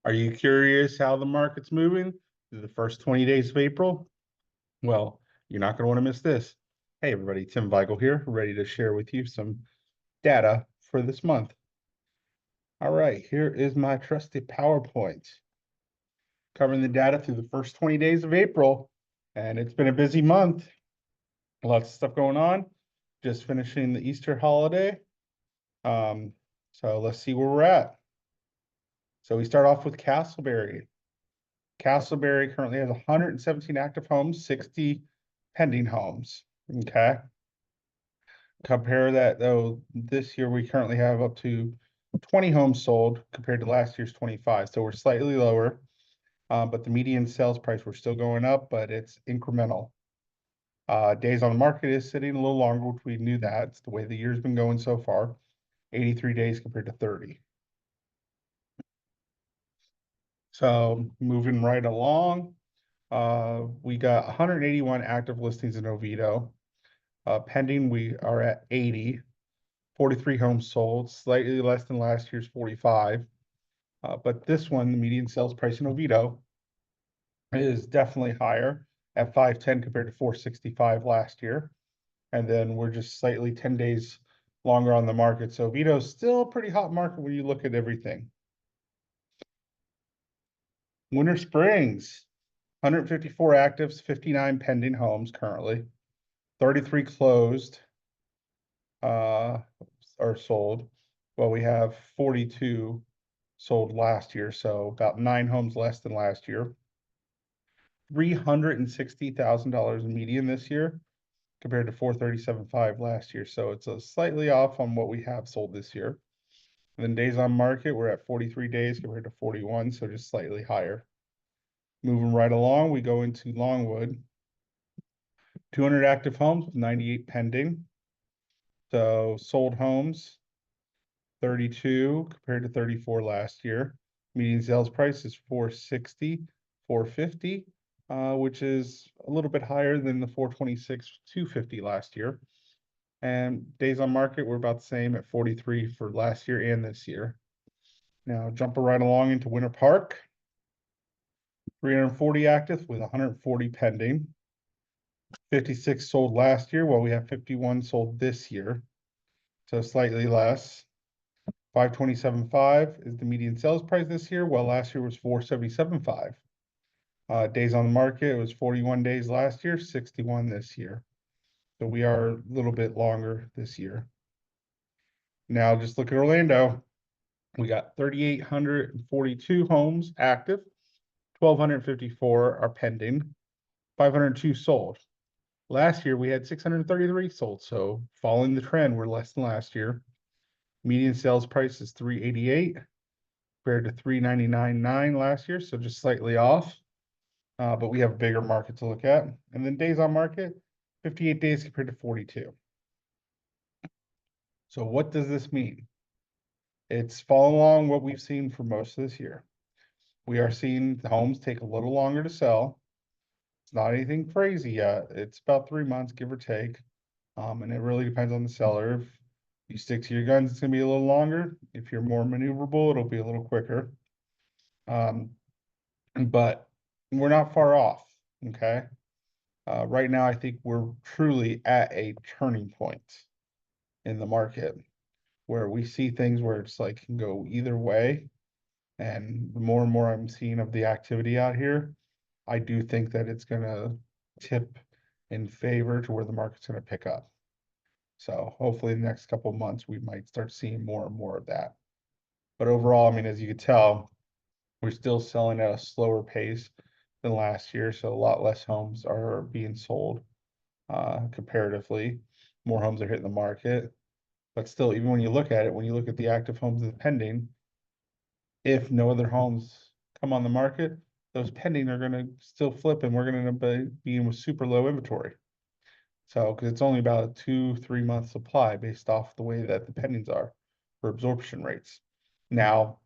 Are you curious how the market's moving through the first 20 days of April? Well, you're not going to want to miss this. Hey, everybody, Tim Weigel here, ready to share with you some data for this month. All right, here is my trusty PowerPoint covering the data through the first 20 days of April. And it's been a busy month. Lots of stuff going on. Just finishing the Easter holiday. So let's see where we're at. So we start off with Casselberry. Casselberry currently has 117 active homes, 60 pending homes. Okay. Compare that though, this year we currently have up to 20 homes sold compared to last year's 25. So we're slightly lower, but the median sales price, we're still going up, but it's incremental. Days on the market is sitting a little longer, which we knew that. It's the way the year's been going so far. 83 days compared to 30. So moving right along, we got 181 active listings in Oviedo. Pending, we are at 80, 43 homes sold, slightly less than last year's 45. But this one, the median sales price in Oviedo, is definitely higher at 510 compared to 465 last year. And then we're just slightly 10 days longer on the market. So Oviedo is still a pretty hot market when you look at everything. Winter Springs, 154 actives, 59 pending homes currently, 33 closed are sold. Well, we have 42 sold last year, so about 9 homes less than last year. $360,000 in median this year compared to 437.5 last year. So it's a slightly off on what we have sold this year. And then days on market, we're at 43 days compared to 41, so just slightly higher. Moving right along, we go into Longwood. 200 active homes with 98 pending. So sold homes, 32 compared to 34 last year. Median sales price is 460, 450, which is a little bit higher than the 426, 250 last year. And days on market, we're about the same at 43 for last year and this year. Now jumping right along into Winter Park. 340 active with 140 pending. 56 sold last year, while we have 51 sold this year. So slightly less. 527.5 is the median sales price this year, while last year was 477.5. Days on the market, it was 41 days last year, 61 this year. So we are a little bit longer this year. Now just look at Orlando. We got 3,842 homes active, 1,254 are pending, 502 sold. Last year we had 633 sold, so following the trend, we're less than last year. Median sales price is 388 compared to 399.9 last year, so just slightly off. But we have a bigger market to look at. And then days on market, 58 days compared to 42. So what does this mean? It's following along what we've seen for most of this year. We are seeing the homes take a little longer to sell. It's not anything crazy yet. It's about 3 months, give or take. And it really depends on the seller. If you stick to your guns, it's gonna be a little longer. If you're more maneuverable, it'll be a little quicker. But we're not far off, okay? Right now, I think we're truly at a turning point in the market where we see things where it's like can go either way. And the more and more I'm seeing of the activity out here, I do think that it's gonna tip in favor to where the market's gonna pick up. So hopefully in the next couple of months, we might start seeing more and more of that. But overall, I mean, as you can tell, we're still selling at a slower pace than last year. So a lot less homes are being sold comparatively. More homes are hitting the market. But still, even when you look at it, when you look at the active homes and the pending, if no other homes come on the market, those pending are going to still flip and we're going to be in with super low inventory. So, because it's only about a 2-3 month supply based off the way that the pendings are for absorption rates. Now,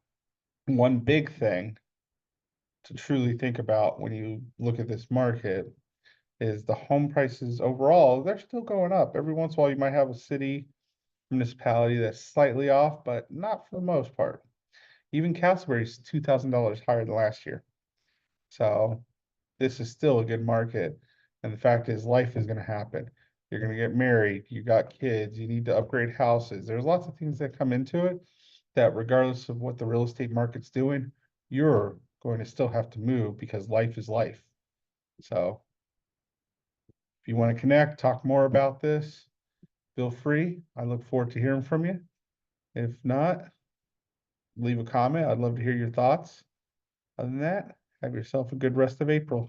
one big thing to truly think about when you look at this market is the home prices overall, they're still going up. Every once in a while, you might have a city municipality that's slightly off, but not for the most part. Even Castleberry's $2,000 higher than last year. So this is still a good market. And the fact is, life is going to happen. You're going to get married, you got kids, you need to upgrade houses. There's lots of things that come into it that, regardless of what the real estate market's doing, you're going to still have to move because life is life. So if you want to connect, talk more about this, feel free. I look forward to hearing from you. If not, leave a comment. I'd love to hear your thoughts. Other than that, have yourself a good rest of April.